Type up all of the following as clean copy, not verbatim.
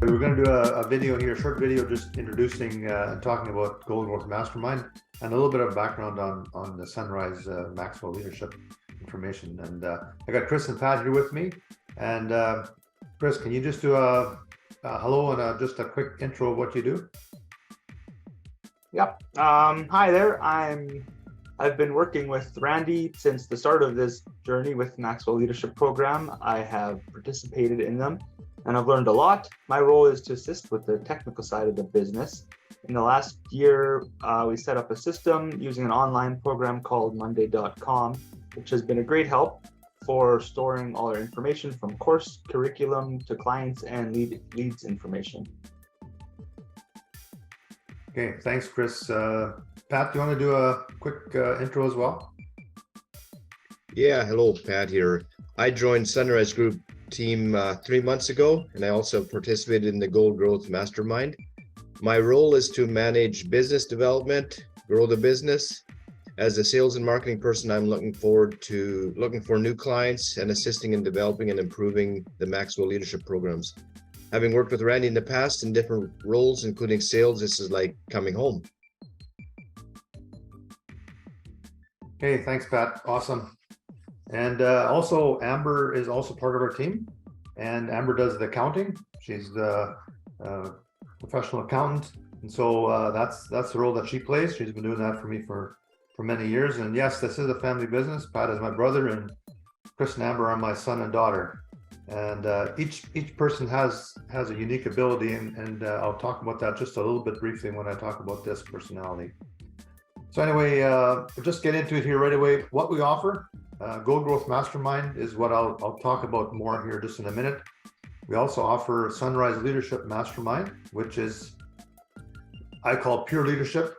We're going to do a video here, a short video, just introducing and talking about Gold Growth Mastermind and a little bit of background on the Sunrize Maxwell leadership information. And I got Chris and Pat here with me. And Chris, can you just do a hello and just a quick intro of what you do? Yep. Hi there. I've been working with Randy since the start of this journey with Maxwell Leadership Program. I have participated in them and I've learned a lot. My role is to assist with the technical side of the business. In the last year, we set up a system using an online program called Monday.com, which has been a great help for storing all our information from course curriculum to clients and leads information. Okay, thanks, Chris. Pat, do you want to do a quick intro as well? Yeah, hello, Pat here. I joined Sunrize Group team 3 months ago, and I also participated in the Gold Growth Mastermind. My role is to manage business development, grow the business. As a sales and marketing person, I'm looking for new clients and assisting in developing and improving the Maxwell leadership programs. Having worked with Randy in the past in different roles, including sales, this is like coming home. Okay, thanks, Pat. Awesome. And also, Amber is also part of our team, and Amber does the accounting. She's the professional accountant, and so that's the role that she plays. She's been doing that for me for many years. And yes, this is a family business. Pat is my brother, and Chris and Amber are my son and daughter. And each person has a unique ability, and I'll talk about that just a little bit briefly when I talk about this personality. So anyway, we'll just get into it here right away. What we offer, Gold Growth Mastermind, is what I'll talk about more here just in a minute. We also offer Sunrize Leadership Mastermind, which is, I call pure leadership.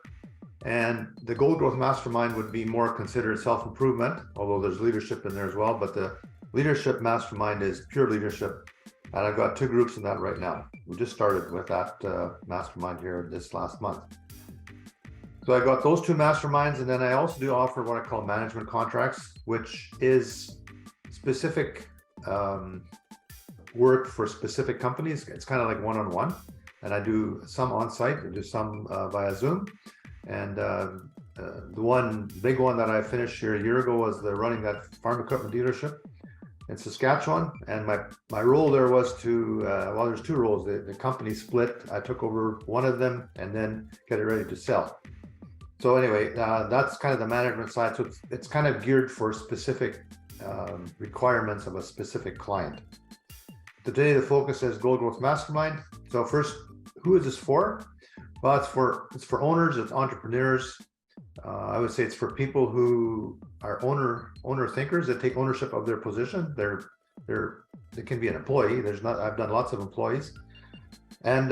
And the Gold Growth Mastermind would be more considered self-improvement, although there's leadership in there as well. But the Leadership Mastermind is pure leadership. And I've got 2 groups in that right now. We just started with that mastermind here this last month. So I got those 2 masterminds, and then I also do offer what I call management contracts, which is specific work for specific companies. It's kind of like one-on-one, and I do some on-site, I do some via Zoom. And the one big one that I finished here a year ago was running that farm equipment dealership in Saskatchewan. And my role there was to, well, there's 2 roles. The company split. I took over one of them and then get it ready to sell. So anyway, that's kind of the management side. So it's kind of geared for specific requirements of a specific client. Today, the focus is Gold Growth Mastermind. So first, who is this for? Well, it's for owners, it's entrepreneurs. I would say it's for people who are owner thinkers that take ownership of their position. They can be an employee. I've done lots of employees, and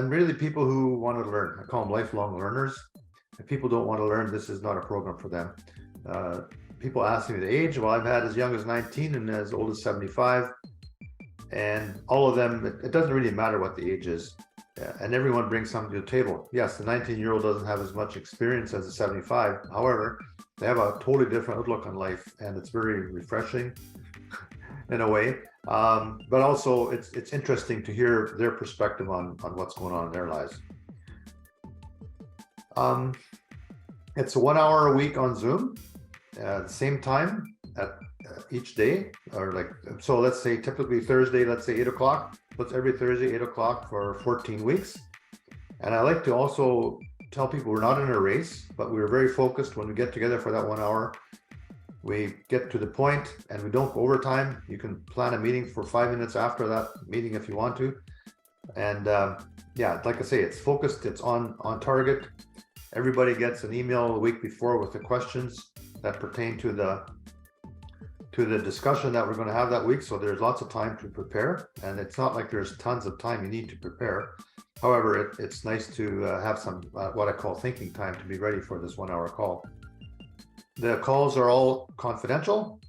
really people who want to learn. I call them lifelong learners. If people don't want to learn, this is not a program for them. People ask me the age. Well, I've had as young as 19 and as old as 75, and all of them. It doesn't really matter what the age is. And everyone brings something to the table. Yes, the 19-year-old doesn't have as much experience as a 75. However, they have a totally different outlook on life, and it's very refreshing in a way. But also, it's interesting to hear their perspective on what's going on in their lives. It's 1 hour a week on Zoom at the same time at each day, or like, so let's say typically Thursday, let's say 8 o'clock. It's every Thursday, 8 o'clock for 14 weeks. And I like to also tell people we're not in a race, but we're very focused when we get together for that 1 hour. We get to the point and we don't go overtime. You can plan a meeting for 5 minutes after that meeting if you want to. And yeah, like I say, it's focused, it's on target. Everybody gets an email the week before with the questions that pertain to the discussion that we're going to have that week. So there's lots of time to prepare, and it's not like there's tons of time you need to prepare. However, it's nice to have some what I call thinking time to be ready for this 1 hour call. The calls are all confidential.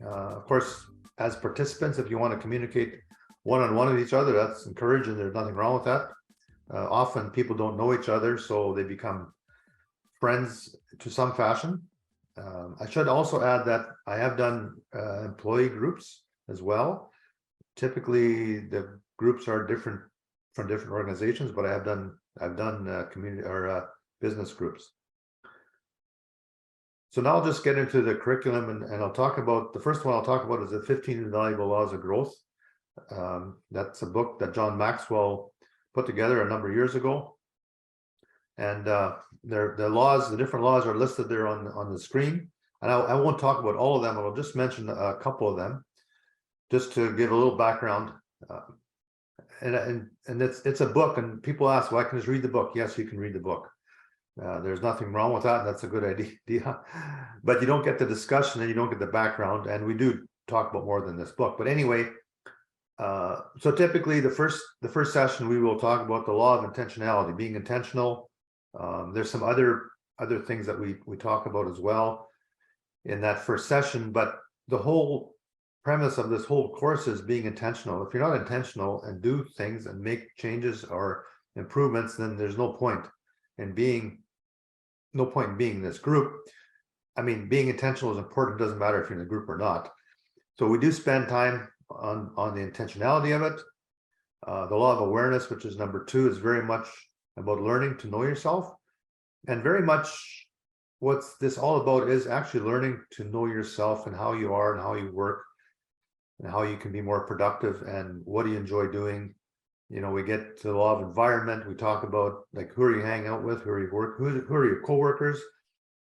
Of course, as participants, if you want to communicate one-on-one with each other, that's encouraged, and there's nothing wrong with that. Often people don't know each other, so they become friends to some fashion. I should also add that I have done employee groups as well. Typically, the groups are different from different organizations, but I've done community or business groups. So now I'll just get into the curriculum, and I'll talk about the first one. I'll talk about is the 15 Invaluable Laws of Growth. That's a book that John Maxwell put together a number of years ago, and the different laws are listed there on the screen. And I won't talk about all of them. I'll just mention a couple of them, just to give a little background. And it's a book, and people ask, well, I can just read the book. Yes, you can read the book. There's nothing wrong with that. That's a good idea, but you don't get the discussion and you don't get the background. And we do talk about more than this book. But anyway, so typically the first session we will talk about the law of intentionality, being intentional. There's some other things that we talk about as well in that first session, but the whole premise of this whole course is being intentional. If you're not intentional and do things and make changes or improvements, then there's no point in being in this group. I mean, being intentional is important. It doesn't matter if you're in the group or not. So we do spend time on the intentionality of it. The law of awareness, which is number 2, is very much about learning to know yourself. And very much what's this all about is actually learning to know yourself and how you are and how you work and how you can be more productive and what do you enjoy doing. You know, we get to the law of environment. We talk about, like, who are you hanging out with? Who are you who are your coworkers?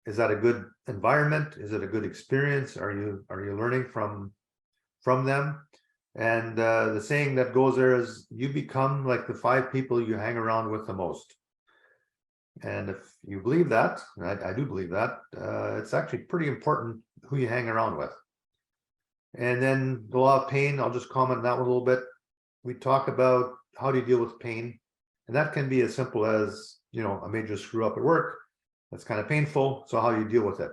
Is that a good environment? Is it a good experience? Are you learning from them? And the saying that goes there is, you become like the 5 people you hang around with the most. And if you believe that, and I do believe that, it's actually pretty important who you hang around with. And then the law of pain, I'll just comment on that one a little bit. We talk about how do you deal with pain, and that can be as simple as, you know, a major screw up at work. That's kind of painful. So how do you deal with it?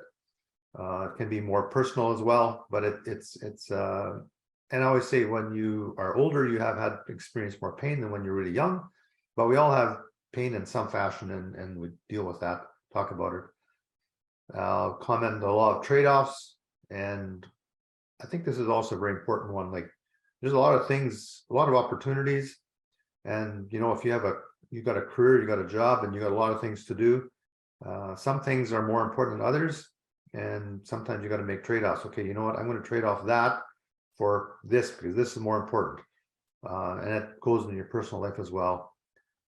It can be more personal as well, but it's and I always say, when you are older, you have had experienced more pain than when you're really young, but we all have pain in some fashion, and we deal with that, talk about it. Comment on the law of trade-offs, and I think this is also a very important one. Like, there's a lot of things, a lot of opportunities, and you know, if you got a career, you got a job, and you got a lot of things to do. Some things are more important than others, and sometimes you got to make trade-offs. Okay, you know what? I'm going to trade off that for this because this is more important, and it goes in your personal life as well.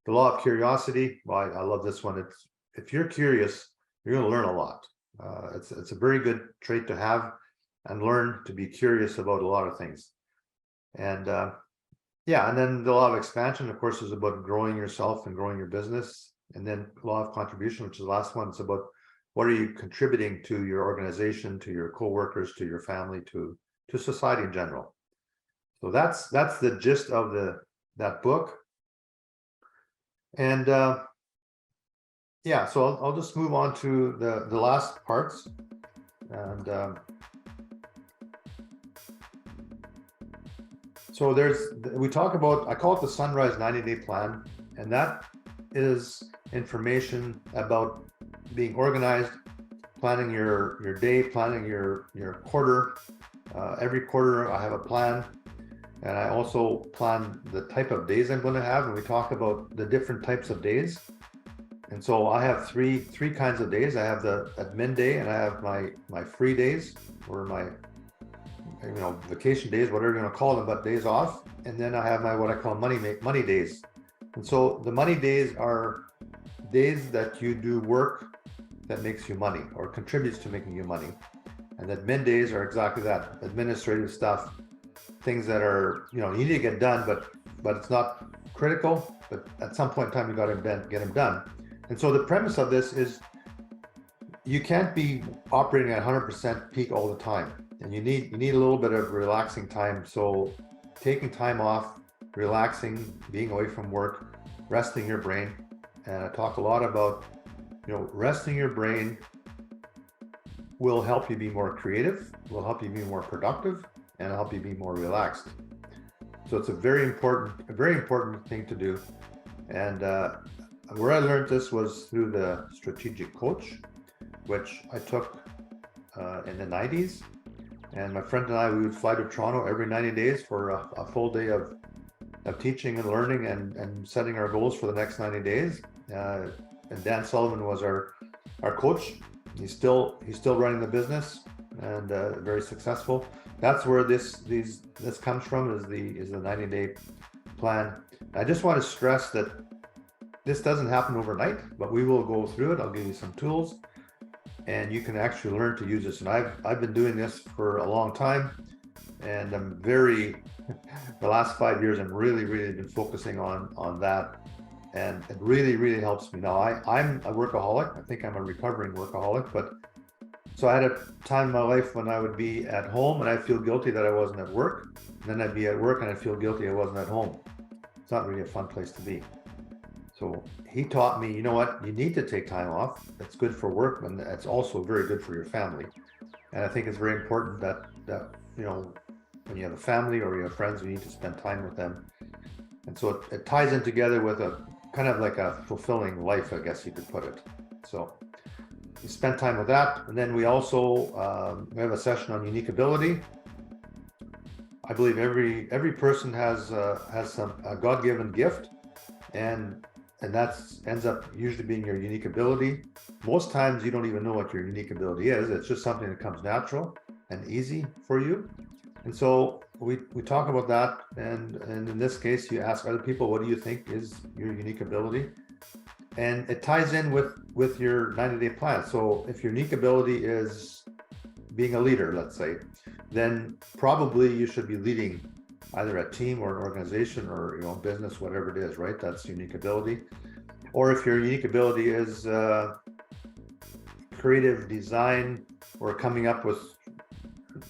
The law of curiosity. Well, I love this one. It's, if you're curious, you're going to learn a lot. It's a very good trait to have, and learn to be curious about a lot of things. And yeah, and then the law of expansion, of course, is about growing yourself and growing your business. And then law of contribution, which is the last one, it's about what are you contributing to your organization, to your coworkers, to your family, to society in general. So that's the gist of that book. And yeah, so I'll just move on to the last parts. And so we talk about, I call it the Sunrize 90-day plan, and that is information about being organized, planning your day, planning your quarter. Every quarter I have a plan, and I also plan the type of days I'm going to have, and we talk about the different types of days. And so I have three kinds of days. I have the admin day, and I have my free days, or my, you know, vacation days, whatever you want to call them, but days off. And then I have my, what I call money days. And so the money days are days that you do work that makes you money or contributes to making you money. And admin days are exactly that, administrative stuff, things that are, you know, you need to get done, but it's not critical, but at some point in time, you got to get them done. And so the premise of this is, you can't be operating at 100% peak all the time, and you need a little bit of relaxing time. So taking time off, relaxing, being away from work, resting your brain. And I talk a lot about, you know, resting your brain will help you be more creative, will help you be more productive, and help you be more relaxed. So it's a very important thing to do. And where I learned this was through the strategic coach, which I took in the 90s. And my friend and I, we would fly to Toronto every 90 days for a full day of teaching and learning and setting our goals for the next 90 days. And Dan Sullivan was our coach. He's still running the business and very successful. That's where this comes from, is the 90-day plan. I just want to stress that this doesn't happen overnight, but we will go through it. I'll give you some tools, and you can actually learn to use this. And I've been doing this for a long time, and I'm the last 5 years, I'm really been focusing on that, and it really helps me. Now I'm a workaholic. I think I'm a recovering workaholic, but so I had a time in my life when I would be at home and I'd feel guilty that I wasn't at work. And then I'd be at work and I'd feel guilty I wasn't at home. It's not really a fun place to be. So he taught me, you know what, you need to take time off. It's good for work, and it's also very good for your family. And I think it's very important that you know, when you have a family or you have friends, you need to spend time with them. And so it ties in together with a kind of like a fulfilling life, I guess you could put it. So you spend time with that. And then we also we have a session on unique ability. I believe every person has a God-given gift, and that ends up usually being your unique ability. Most times you don't even know what your unique ability is. It's just something that comes natural and easy for you. And so we talk about that, and in this case, you ask other people, what do you think is your unique ability? And it ties in with your 90-day plan. So if your unique ability is being a leader, let's say, then probably you should be leading either a team or an organization or, you know, business, whatever it is, right? That's unique ability. Or if your unique ability is creative design or coming up with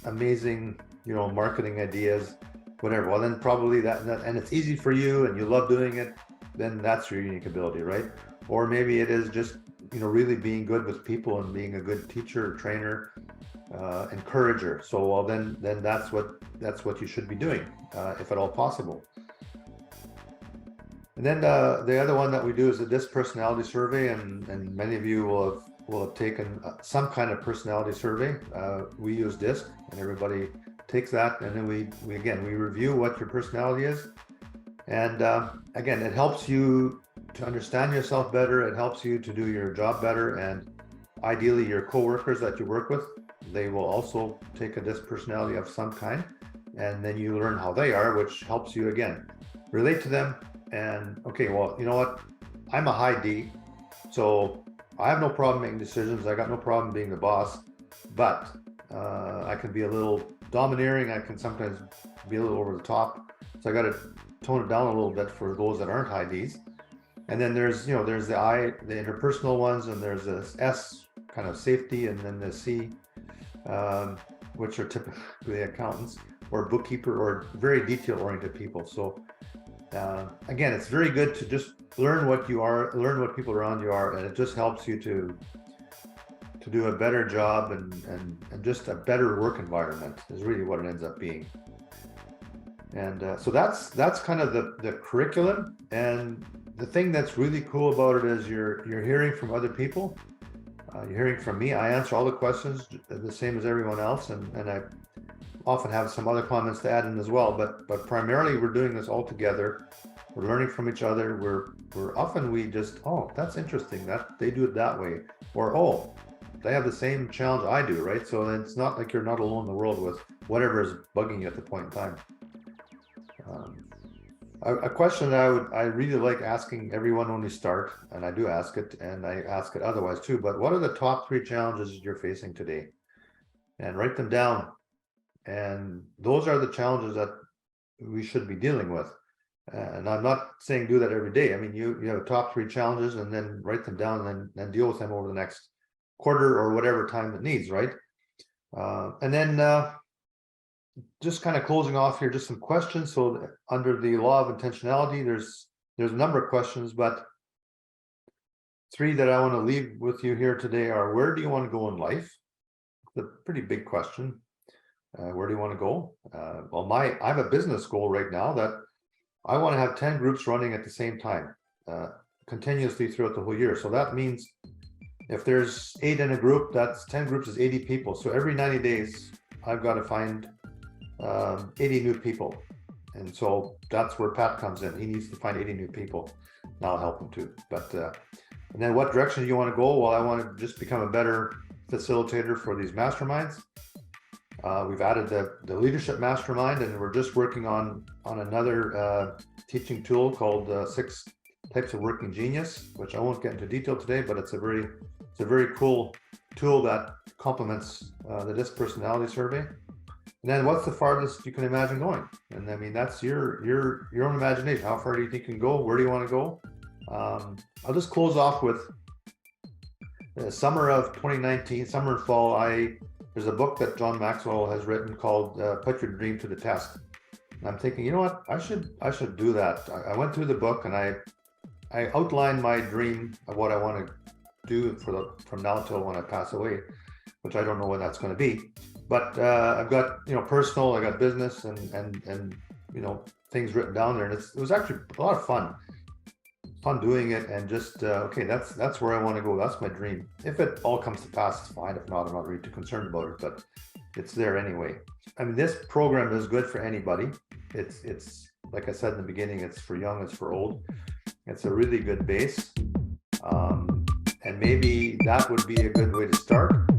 amazing, you know, marketing ideas, whatever, well, then probably that, and it's easy for you and you love doing it, then that's your unique ability, right? Or maybe it is just, you know, really being good with people and being a good teacher, trainer, encourager. So, well, then that's what you should be doing, if at all possible. And then the other one that we do is the DISC personality survey, and many of you will have taken some kind of personality survey. We use DISC, and everybody takes that, and then we review what your personality is. And again, it helps you to understand yourself better. It helps you to do your job better, and ideally your coworkers that you work with, they will also take a DISC personality of some kind, and then you learn how they are, which helps you again relate to them. And okay, well, you know what, I'm a high D, so I have no problem making decisions. I got no problem being the boss, but I can be a little domineering. I can sometimes be a little over the top, so I got to tone it down a little bit for those that aren't high Ds. And then there's the I, the interpersonal ones, and there's this S, kind of safety, and then the C, which are typically accountants or bookkeeper or very detail-oriented people. So again, it's very good to just learn what you are, learn what people around you are, and it just helps you to do a better job and just a better work environment is really what it ends up being. And so that's kind of the curriculum. And the thing that's really cool about it is you're hearing from other people. You're hearing from me. I answer all the questions the same as everyone else, and I often have some other comments to add in as well. But primarily, we're doing this all together. We're learning from each other. We're often we just, oh, that's interesting that they do it that way, or oh, they have the same challenge I do, right? So it's not like you're not alone in the world with whatever is bugging you at the point in time. A question that I really like asking everyone when we start, and I do ask it, and I ask it otherwise too, but what are the top 3 challenges you're facing today? And write them down. And those are the challenges that we should be dealing with. And I'm not saying do that every day. I mean, you have top 3 challenges, and then write them down, and then deal with them over the next quarter or whatever time it needs, right? And then just kind of closing off here, just some questions. So under the law of intentionality, there's a number of questions, but 3 that I want to leave with you here today are: where do you want to go in life? It's a pretty big question. Where do you want to go? Well, I have a business goal right now that I want to have 10 groups running at the same time, continuously throughout the whole year. So that means if there's 8 in a group, that's 10 groups is 80 people. So every 90 days, I've got to find 80 new people. And so that's where Pat comes in. He needs to find 80 new people. And I'll help him too. But and then what direction do you want to go? Well, I want to just become a better facilitator for these masterminds. We've added the leadership mastermind, and we're just working on another teaching tool called 6 Types of Working Genius, which I won't get into detail today, but it's a very cool tool that complements the DISC personality survey. And then what's the farthest you can imagine going? And I mean, that's your own imagination. How far do you think you can go? Where do you want to go? I'll just close off with the summer of 2019, summer and fall. There's a book that John Maxwell has written called Put Your Dream to the Test. And I'm thinking, you know what? I should do that. I went through the book and I outlined my dream of what I want to do from now till when I pass away, which I don't know when that's going to be. But I've got, personal, I got business and things written down there, and it was actually a lot of fun doing it, and just okay, that's where I want to go. That's my dream. If it all comes to pass, it's fine. If not, I'm not really too concerned about it, but it's there anyway. I mean, this program is good for anybody. It's like I said in the beginning, it's for young, it's for old. It's a really good base, and maybe that would be a good way to start.